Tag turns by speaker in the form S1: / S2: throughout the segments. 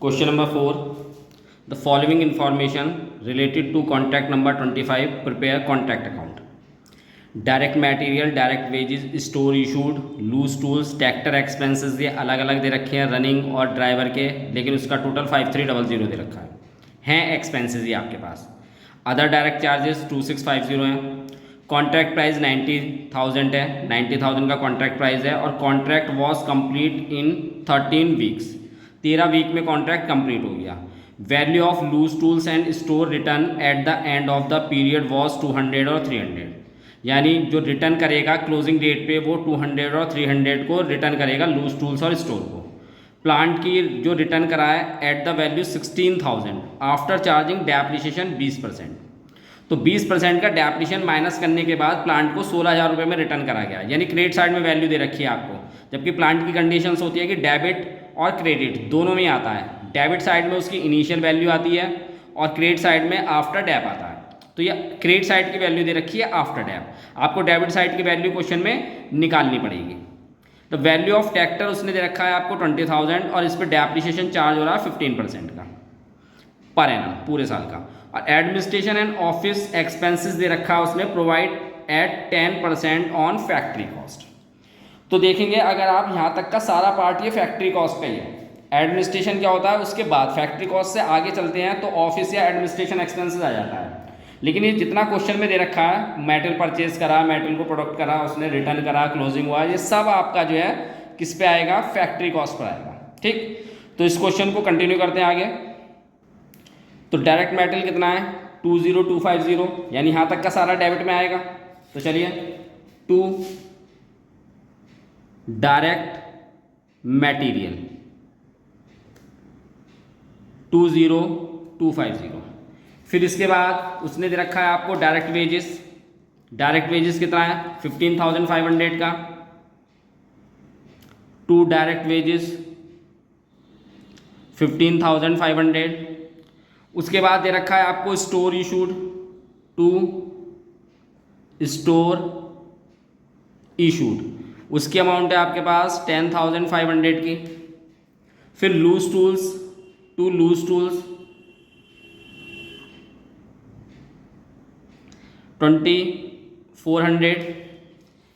S1: Question number 4. The following information related to contract number 25. Prepare contract account. Direct material, direct wages, store issued, loose tools, tractor expenses ये अलग अलग दे रखे हैं running और driver के, लेकिन उसका टोटल 5300 दे रखा है एक्सपेंसेस ये आपके पास। अदर डायरेक्ट चार्जेस 2650 हैं। कॉन्ट्रैक्ट प्राइस 90,000 है, 90,000 का कॉन्ट्रैक्ट प्राइस है और contract was complete in 13 weeks, 13 week में कॉन्ट्रैक्ट कंप्लीट हो गया। Value of loose tools and store return at the end of the period was 200 और 300, यानी जो रिटर्न करेगा क्लोजिंग डेट पे वो 200 और 300 को रिटर्न करेगा लूज टूल्स और स्टोर को। प्लांट की जो रिटर्न कराए at the value 16,000 after charging depreciation 20%। तो 20% का डेप्रिसिएशन माइनस करने के बाद प्लांट को 16,000 रुपये में रिटर्न करा गया, यानी क्रेडिट साइड में वैल्यू दे रखी है आपको, जबकि प्लांट की कंडीशंस होती है कि डेबिट और क्रेडिट दोनों में आता है। डेबिट साइड में उसकी इनिशियल वैल्यू आती है और क्रेडिट साइड में आफ्टर डेप आता है। तो ये क्रेडिट साइड की वैल्यू दे रखी है आफ्टर डेप, आपको डेबिट साइड की वैल्यू क्वेश्चन में निकालनी पड़ेगी। तो वैल्यू ऑफ ट्रैक्टर उसने दे रखा है आपको 20,000 और इस पर डेप्रिसिएशन चार्ज हो रहा है 15% का पर एनम पूरे साल का। और एडमिनिस्ट्रेशन एंड ऑफिस एक्सपेंसेस दे रखा है उसने provide eight 10% on factory cost. तो देखेंगे अगर आप यहाँ तक का सारा पार्ट ये फैक्ट्री कॉस्ट का ही है, एडमिनिस्ट्रेशन क्या होता है उसके बाद, फैक्ट्री कॉस्ट से आगे चलते हैं तो ऑफिस या एडमिनिस्ट्रेशन एक्सपेंसेस आ जाता है। लेकिन ये जितना क्वेश्चन में दे रखा है, मेटेरियल परचेज करा, मेटेरियल को प्रोडक्ट करा, उसने रिटर्न करा, क्लोजिंग हुआ, ये सब आपका जो है किस पे आएगा, फैक्ट्री कॉस्ट पर आएगा। ठीक, तो इस क्वेश्चन को कंटिन्यू करते हैं आगे। तो डायरेक्ट मेटेरियल कितना है 20250, यानी यहाँ तक का सारा डेबिट में आएगा। तो चलिए, टू डायरेक्ट मटेरियल 20250। फिर इसके बाद उसने दे रखा है आपको डायरेक्ट वेजेस, डायरेक्ट वेजेस कितना है 15,500 का, टू डायरेक्ट वेजेस 15,500। उसके बाद दे रखा है आपको store issued, to store issued, उसकी अमाउंट है आपके पास 10,500 की। फिर loose tools, to loose tools 2,400।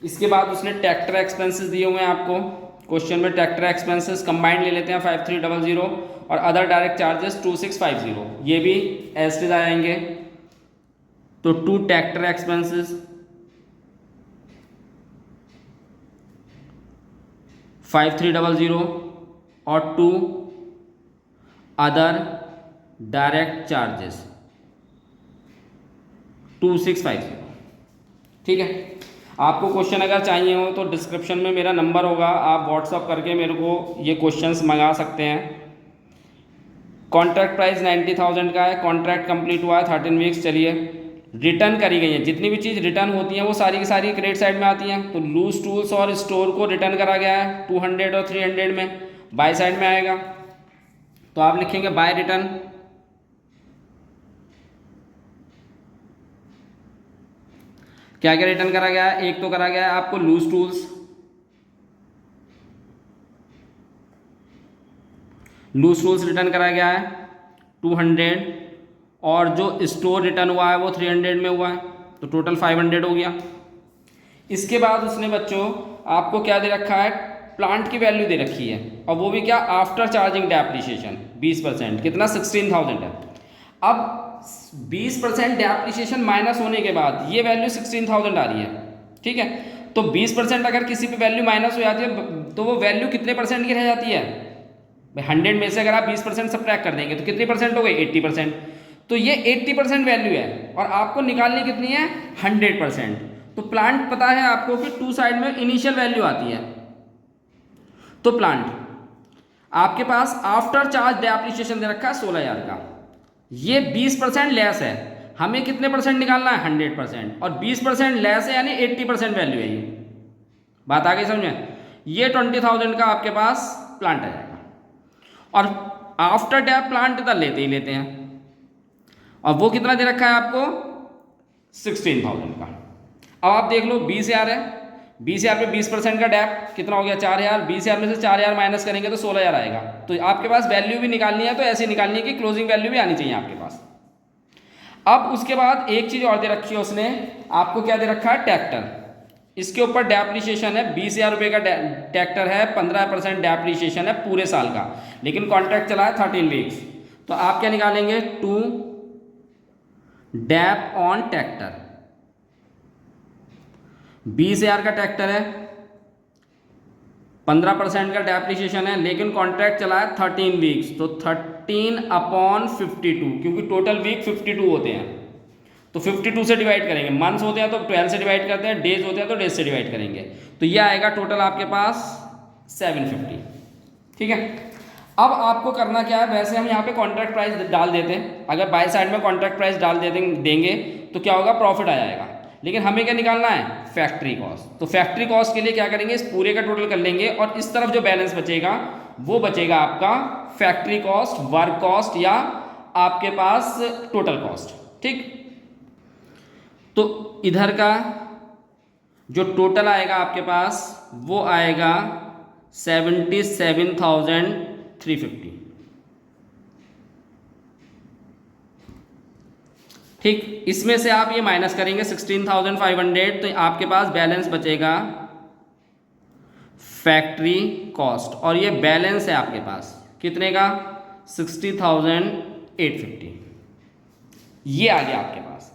S1: इसके बाद उसने ट्रैक्टर एक्सपेंसेस दिए हुए हैं आपको क्वेश्चन में, ट्रैक्टर एक्सपेंसेस कंबाइंड ले लेते हैं 5300 और अदर डायरेक्ट चार्जेस 2650, ये भी एज इट आएंगे। तो टू ट्रैक्टर एक्सपेंसेस 5300 और टू अदर डायरेक्ट चार्जेस 2650। ठीक है, आपको क्वेश्चन अगर चाहिए हो तो डिस्क्रिप्शन में मेरा नंबर होगा, आप व्हाट्सअप करके मेरे को ये क्वेश्चंस मंगा सकते हैं। कॉन्ट्रैक्ट प्राइस 90,000 का है, कॉन्ट्रैक्ट कंप्लीट हुआ है 13 वीक्स। चलिए, रिटर्न करी गई है, जितनी भी चीज़ रिटर्न होती हैं वो सारी की सारी क्रेडिट साइड में आती हैं। तो लूज टूल्स और स्टोर को रिटर्न करा गया है 200 और 300 में, बाय साइड में आएगा। तो आप लिखेंगे बाय रिटर्न, क्या क्या रिटर्न करा गया है। एक तो करा गया है आपको loose tools, loose tools return करा गया है 200 और जो स्टोर रिटर्न हुआ है वो 300 में हुआ है, तो टोटल 500 हो गया। इसके बाद उसने बच्चों आपको क्या दे रखा है, प्लांट की वैल्यू दे रखी है और वो भी क्या, आफ्टर चार्जिंग डेप्रिसिएशन 20%, कितना 16,000 है। अब 20% डेप्रिसिएशन माइनस होने के बाद ये वैल्यू 16,000 आ रही है। ठीक है, तो 20% अगर किसी पे वैल्यू माइनस हो जाती है तो वो वैल्यू कितने परसेंट की रह जाती है, 100 में से अगर आप 20% सब्ट्रैक्ट कर देंगे तो कितनी परसेंट हो गई, 80%। तो ये 80% वैल्यू है और आपको निकालनी कितनी है, 100%। तो प्लांट पता है आपको कि टू साइड में इनिशियल वैल्यू आती है, तो प्लांट आपके पास आफ्टर चार्ज डेप्रिसिएशन दे रखा है 16,000 का, ये 20% लेस है, हमें कितने परसेंट निकालना है, 100%, और 20% लेस है यानी 80% वैल्यू है। ये बात आ गई समझ में। ये 20,000 का आपके पास प्लांट आ जाएगा और आफ्टर डेप प्लांट इधर लेते ही लेते हैं, और वो कितना दे रखा है आपको 16,000 का। अब आप देख लो 20,000 है, 20,000 पे 20% का डैप कितना हो गया 4,000, 20,000 में से 4,000 माइनस करेंगे तो 16,000 आएगा। तो आपके पास वैल्यू भी निकालनी है तो ऐसी निकालनी है कि क्लोजिंग वैल्यू भी आनी चाहिए आपके पास। अब उसके बाद एक चीज़ और दे रखी है उसने, आपको क्या दे रखा है, ट्रैक्टर। इसके ऊपर डेप्रिसिएशन है, 20,000 रुपये का ट्रैक्टर है, 15% डेप्रिसिएशन है पूरे साल का, लेकिन कॉन्ट्रैक्ट चला है 13 वीक्स। तो आप क्या निकालेंगे, टू डैप ऑन ट्रैक्टर। 20,000 का ट्रैक्टर है, 15% का डेप्रिसिएशन है, लेकिन कॉन्ट्रैक्ट चला है 13 वीक्स, तो 13/52, क्योंकि टोटल वीक 52 होते हैं तो 52 से डिवाइड करेंगे। मंथ्स होते हैं तो 12 से डिवाइड करते हैं, डेज होते हैं तो डेज से डिवाइड करेंगे। तो ये आएगा टोटल आपके पास 750। ठीक है, अब आपको करना क्या है, वैसे हम यहाँ पे कॉन्ट्रैक्ट प्राइस डाल देते हैं, अगर बाय साइड में कॉन्ट्रैक्ट प्राइस डाल देंगे तो क्या होगा, प्रॉफिट आ जाएगा। लेकिन हमें क्या निकालना है, फैक्ट्री कॉस्ट। तो फैक्ट्री कॉस्ट के लिए क्या करेंगे, इस पूरे का टोटल कर लेंगे और इस तरफ जो बैलेंस बचेगा वो बचेगा आपका फैक्ट्री कॉस्ट, वर्क कॉस्ट या आपके पास टोटल कॉस्ट। ठीक, तो इधर का जो टोटल आएगा आपके पास वो आएगा 77,350। ठीक, इसमें से आप ये माइनस करेंगे 16,500, तो आपके पास बैलेंस बचेगा फैक्ट्री कॉस्ट, और ये बैलेंस है आपके पास कितने का, 60,850। ये आ गया आपके पास,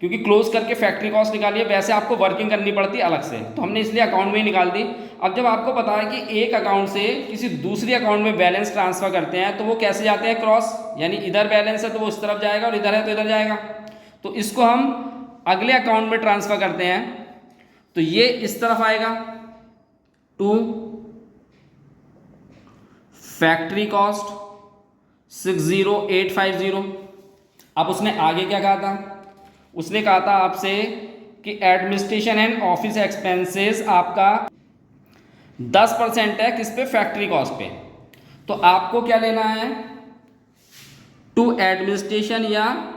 S1: क्योंकि क्लोज करके फैक्ट्री कॉस्ट निकालिए, वैसे आपको वर्किंग करनी पड़ती है अलग से, तो हमने इसलिए अकाउंट में ही निकाल दी। अब जब आपको पता है कि एक अकाउंट से किसी दूसरी अकाउंट में बैलेंस ट्रांसफर करते हैं तो वो कैसे जाते हैं, क्रॉस, यानी इधर बैलेंस है तो वो इस तरफ जाएगा और इधर है तो इधर जाएगा। तो इसको हम अगले अकाउंट में ट्रांसफर करते हैं तो ये इस तरफ आएगा, टू फैक्ट्री कॉस्ट 60,850। अब उसने आगे क्या कहा था, उसने कहा था आपसे कि एडमिनिस्ट्रेशन एंड ऑफिस एक्सपेंसेस आपका 10% है किस पे, फैक्ट्री कॉस्ट पे। तो आपको क्या लेना है, टू एडमिनिस्ट्रेशन या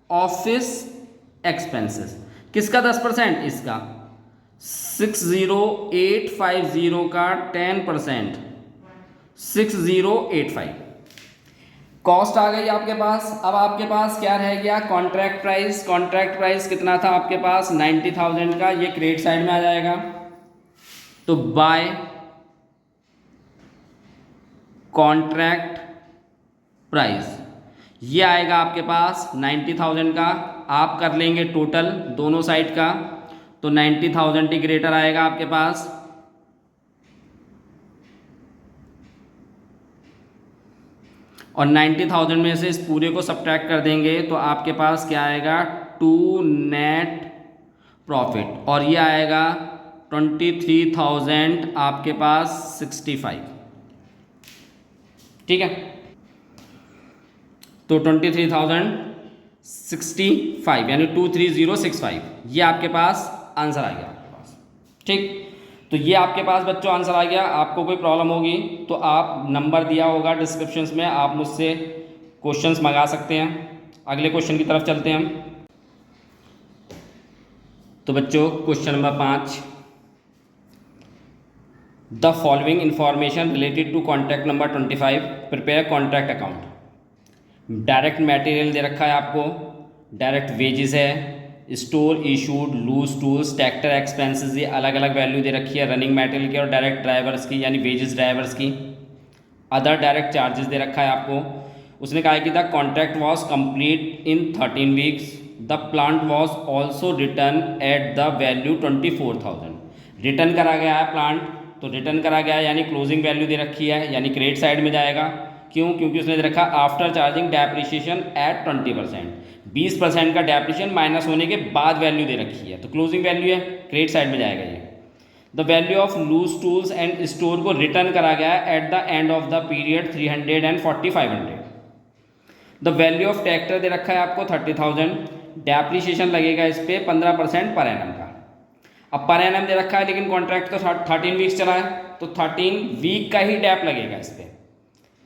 S1: ऑफिस एक्सपेंसेस, किसका 10%, इसका 60,850 का 10%, 6085 कॉस्ट आ गई आपके पास। अब आपके पास क्या रह गया, कॉन्ट्रैक्ट प्राइस। कॉन्ट्रैक्ट प्राइस कितना था आपके पास, 90,000 का, ये क्रेडिट साइड में आ जाएगा। तो बाय कॉन्ट्रैक्ट प्राइस ये आएगा आपके पास 90,000 का। आप कर लेंगे टोटल दोनों साइड का, तो 90,000 टी ग्रेटर आएगा आपके पास, और 90,000 में से इस पूरे को सब्ट्रैक्ट कर देंगे तो आपके पास क्या आएगा, टू नेट प्रॉफिट, और ये आएगा 23,000 आपके पास 65। ठीक है, तो 23,065 यानी 23065, ये आपके पास आंसर आ गया आपके पास। ठीक, तो ये आपके पास बच्चों आंसर आ गया। आपको कोई प्रॉब्लम होगी तो आप नंबर दिया होगा डिस्क्रिप्शंस में, आप मुझसे क्वेश्चंस मंगा सकते हैं। अगले क्वेश्चन की तरफ चलते हैं हम। तो बच्चों question number 5, the following information related to contract number 25, prepare contract account. Direct material दे रखा है आपको, डायरेक्ट वेजेस है, store issued, loose tools, tractor expenses, ये अलग अलग वैल्यू दे रखी है रनिंग मटेरियल की और डायरेक्ट ड्राइवर्स की यानी वेजेस ड्राइवर्स की। अदर डायरेक्ट चार्जेस दे रखा है आपको। उसने कहा है कि the contract was complete in 13 weeks, the plant was also written at the value 24,000। Return करा गया है प्लांट, तो रिटर्न करा गया है यानी क्लोजिंग वैल्यू दे रखी है, यानी क्रेडिट साइड में जाएगा। क्यों, क्योंकि उसने दे रखा आफ्टर चार्जिंग डेप्रिसिएशन एट 20%, 20% का डेप्रिसिएशन माइनस होने के बाद वैल्यू दे रखी है, तो क्लोजिंग वैल्यू है, क्रेडिट साइड में जाएगा ये। The value of loose tools and store को रिटर्न करा गया है at the end of the period 300 and 4,500। The value of tractor दे रखा है आपको 30,000, डेप्रिसिएशन लगेगा इस पर 15% पर एनम का। अब पर एनम दे रखा है लेकिन कॉन्ट्रैक्ट तो 13 वीक्स चला है, तो 13 वीक का ही डैप लगेगा इस पर।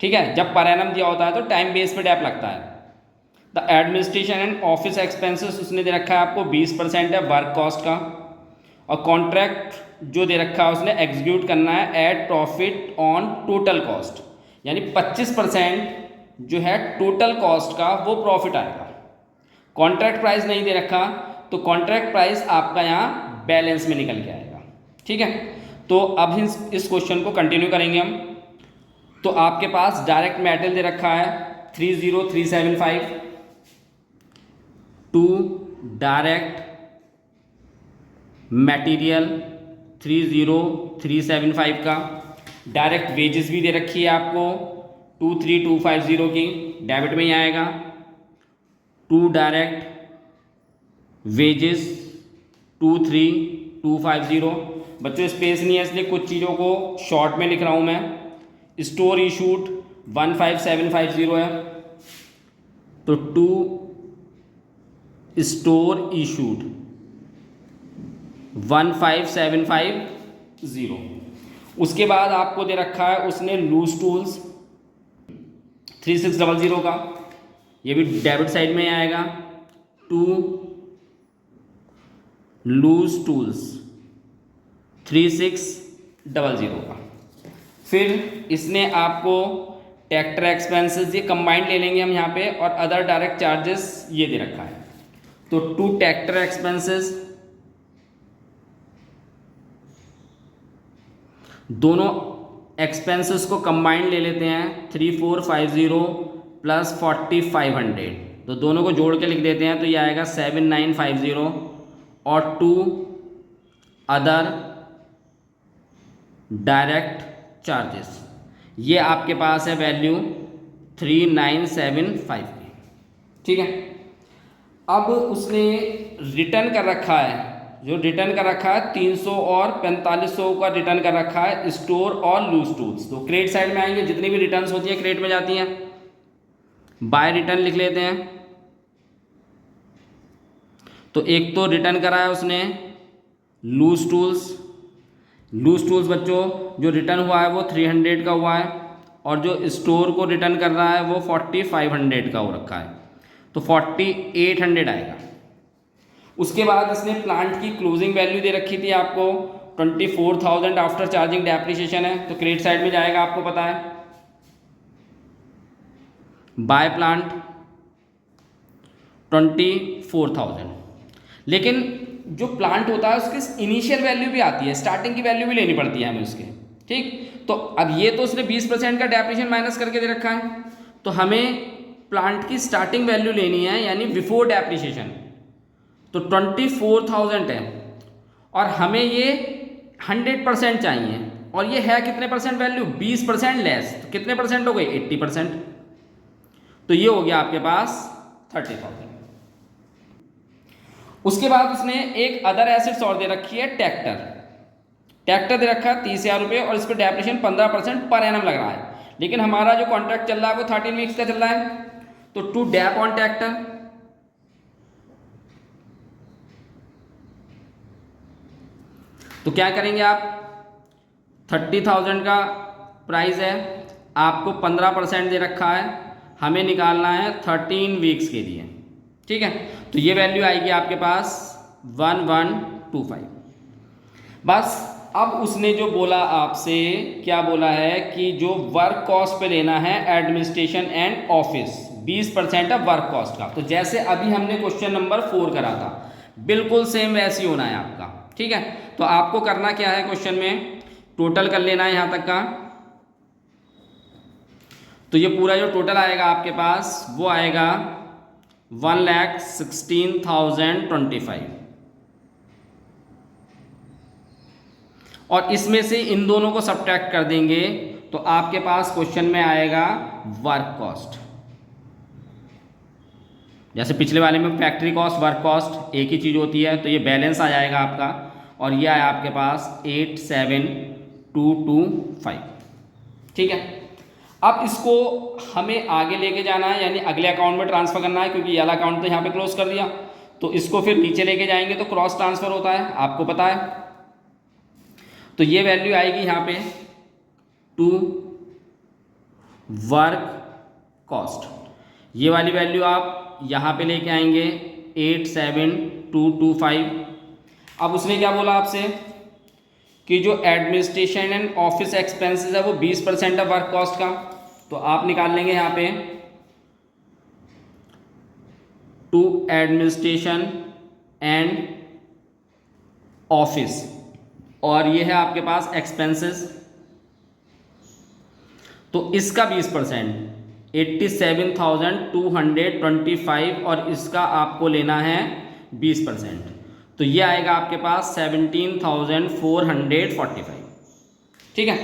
S1: ठीक है, जब पर एनम दिया होता है तो टाइम बेस पे डैप लगता है। The administration and office expenses उसने दे रखा है आपको 20% है वर्क कॉस्ट का, और कॉन्ट्रैक्ट जो दे रखा है उसने एग्जीक्यूट करना है at profit on total cost, यानी 25% जो है टोटल कॉस्ट का वो प्रॉफिट आएगा। कॉन्ट्रैक्ट प्राइस नहीं दे रखा तो कॉन्ट्रैक्ट प्राइस आपका यहाँ बैलेंस में निकल के आएगा। ठीक है, तो अब इस क्वेश्चन को कंटिन्यू करेंगे हम। तो आपके पास डायरेक्ट मेटेरियल दे रखा है 30375 टू डायरेक्ट मटेरियल 30375 का। डायरेक्ट वेजेस भी दे रखी है आपको 23250 की, डेबिट में ही आएगा। To direct wages 23250। बच्चों स्पेस नहीं है इसलिए कुछ चीज़ों को शॉर्ट में लिख रहा हूँ मैं। स्टोर इशूड 15750 है, तो टू स्टोर इशूड 15750। उसके बाद आपको दे रखा है उसने लूज टूल्स 3600 का, ये भी डेबिट साइड में आएगा। टू लूज टूल्स 3600 का। फिर इसने आपको ट्रैक्टर एक्सपेंसेस, ये कंबाइंड ले लेंगे हम यहाँ पे, और अदर डायरेक्ट चार्जेस ये दे रखा है। तो टू ट्रैक्टर एक्सपेंसेस, दोनों एक्सपेंसेस को कंबाइंड ले लेते हैं 3450 प्लस 4500, तो दोनों को जोड़ के लिख देते हैं, तो ये आएगा 7950। और टू अदर डायरेक्ट चार्जेस, ये आपके पास है वैल्यू 3975 की। ठीक है, अब उसने रिटर्न कर रखा है, जो रिटर्न कर रखा है 300 और 4500 का रिटर्न कर रखा है स्टोर और लूज टूल्स। तो क्रेडिट साइड में आएंगे, जितनी भी रिटर्न्स होती है क्रेडिट में जाती हैं। बाय रिटर्न लिख लेते हैं। तो एक तो रिटर्न करा है उसने लूज टूल्स। लूज टूल्स बच्चों जो रिटर्न हुआ है वो 300 का हुआ है, और जो स्टोर को रिटर्न कर रहा है वो 4500 का हो रखा है, तो 4800 आएगा। उसके बाद इसने प्लांट की क्लोजिंग वैल्यू दे रखी थी आपको 24,000 आफ्टर चार्जिंग डेप्रिसिएशन है, तो क्रेडिट साइड में जाएगा, आपको पता है। बाय प्लांट 24,000, लेकिन जो प्लांट होता है उसकी इनिशियल वैल्यू भी आती है, स्टार्टिंग की वैल्यू भी लेनी पड़ती है हमें उसके। ठीक, तो अब ये तो उसने 20% का डेप्रिसिएशन माइनस करके दे रखा है, तो हमें प्लांट की स्टार्टिंग वैल्यू लेनी है, यानी बिफोर डेप्रिसिएशन। तो 24,000 है, और हमें ये 100% चाहिए, और ये है कितने परसेंट वैल्यू? 20% लेस, तो कितने परसेंट हो गई? 80%। तो ये हो गया आपके पास 30,000। उसके बाद उसने एक अदर एसेट्स और दे रखी है ट्रैक्टर। ट्रैक्टर दे रखा है 30,000 रुपये, और इस पर डेप्रिसिएशन 15% पर एनम लग रहा है, लेकिन हमारा जो कॉन्ट्रैक्ट चल रहा है वो 13 वीक्स का चल रहा है। तो टू डैप ऑन ट्रैक्टर, तो क्या करेंगे आप? 30,000 का प्राइस है, आपको 15% दे रखा है, हमें निकालना है 13 वीक्स के लिए। ठीक है, तो ये वैल्यू आएगी आपके पास 1125। बस अब उसने जो बोला आपसे, क्या बोला है कि जो वर्क कॉस्ट पे लेना है administration and office 20% of work cost का। तो जैसे अभी हमने क्वेश्चन नंबर 4 करा था, बिल्कुल सेम वैसे ही होना है आपका। ठीक है, तो आपको करना क्या है, क्वेश्चन में टोटल कर लेना है यहाँ तक का। तो ये पूरा जो टोटल आएगा आपके पास वो आएगा 1,16,025, और इसमें से इन दोनों को सब्ट्रैक्ट कर देंगे तो आपके पास क्वेश्चन में आएगा वर्क कॉस्ट। जैसे पिछले वाले में फैक्ट्री कॉस्ट वर्क कॉस्ट एक ही चीज़ होती है, तो ये बैलेंस आ जाएगा आपका, और ये आया आपके पास 87,225। ठीक है, अब इसको हमें आगे लेके जाना है, यानी अगले अकाउंट में ट्रांसफ़र करना है, क्योंकि ये वाला अकाउंट तो यहाँ पे क्लोज कर दिया, तो इसको फिर नीचे लेके जाएंगे तो क्रॉस ट्रांसफ़र होता है, आपको पता है। तो ये वैल्यू आएगी यहाँ पे टू वर्क कॉस्ट, ये वाली वैल्यू आप यहाँ पे लेके आएंगे 87,225। अब उसने क्या बोला आपसे कि जो एडमिनिस्ट्रेशन एंड ऑफिस एक्सपेंसेस है वो 20% है वर्क कॉस्ट का, तो आप निकाल लेंगे यहाँ पे टू एडमिनिस्ट्रेशन एंड ऑफिस, और ये है आपके पास एक्सपेंसेस, तो इसका 20% 87,225 और इसका आपको लेना है 20%, तो ये आएगा आपके पास 17,445। ठीक है।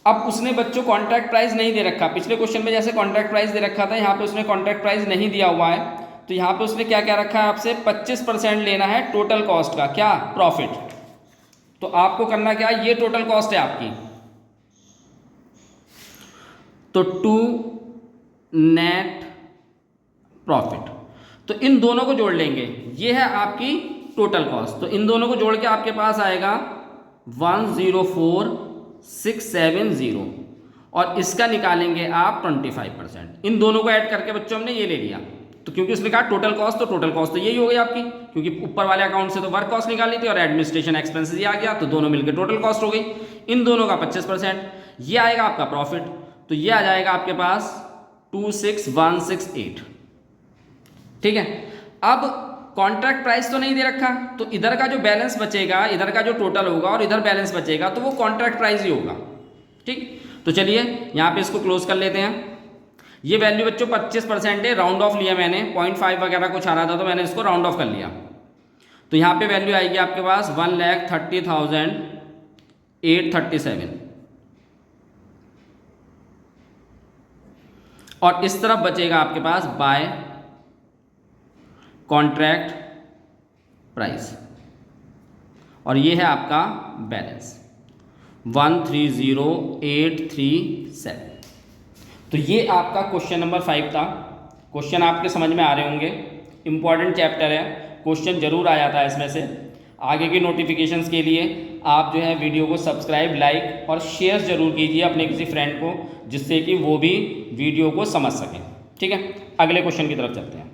S1: अब उसने बच्चों कॉन्ट्रैक्ट प्राइस नहीं दे रखा, पिछले क्वेश्चन में जैसे कॉन्ट्रैक्ट प्राइस दे रखा था, यहाँ पे उसने कॉन्ट्रैक्ट प्राइस नहीं दिया हुआ है, तो यहाँ पे उसने क्या क्या रखा है आपसे 25% लेना है टोटल कॉस्ट का, क्या प्रॉफिट। तो आपको करना क्या, ये टोटल कॉस्ट है आपकी, तो टू नेट प्रॉफिट, तो इन दोनों को जोड़ लेंगे, ये है आपकी टोटल कॉस्ट, तो इन दोनों को जोड़ के आपके पास आएगा 104,670 और इसका निकालेंगे आप 25%। इन दोनों को ऐड करके बच्चों हमने ये ले लिया, तो क्योंकि उसने कहा टोटल कॉस्ट, तो टोटल कॉस्ट तो यही हो गई आपकी, क्योंकि ऊपर वाले अकाउंट से तो वर्क कॉस्ट निकाली थी और एडमिनिस्ट्रेशन एक्सपेंसेस ये आ गया, तो दोनों मिलकर टोटल कॉस्ट हो गई। इन दोनों का 25%, ये आएगा आपका प्रॉफिट, तो ये आ जाएगा आपके पास 26,168। ठीक है। अब कॉन्ट्रैक्ट प्राइस तो नहीं दे रखा, तो इधर का जो बैलेंस बचेगा, इधर का जो टोटल होगा और इधर बैलेंस बचेगा, तो वो कॉन्ट्रैक्ट प्राइस ही होगा। ठीक, तो चलिए यहाँ पे इसको क्लोज कर लेते हैं। ये वैल्यू बच्चों 25% है, राउंड ऑफ लिया मैंने, 0.5 वगैरह कुछ आ रहा था तो मैंने इसको राउंड ऑफ कर लिया, तो यहाँ पे वैल्यू आएगी आपके पास 1,30,837 और इस तरफ बचेगा आपके पास बाय कॉन्ट्रैक्ट प्राइस, और ये है आपका बैलेंस 130,837। तो ये आपका क्वेश्चन नंबर 5 था। क्वेश्चन आपके समझ में आ रहे होंगे, इंपॉर्टेंट चैप्टर है, क्वेश्चन जरूर आ जाता है इसमें से। आगे की नोटिफिकेशंस के लिए आप जो है वीडियो को सब्सक्राइब, लाइक और शेयर जरूर कीजिए अपने किसी फ्रेंड को, जिससे कि वो भी वीडियो को समझ सकें। ठीक है, अगले क्वेश्चन की तरफ चलते हैं।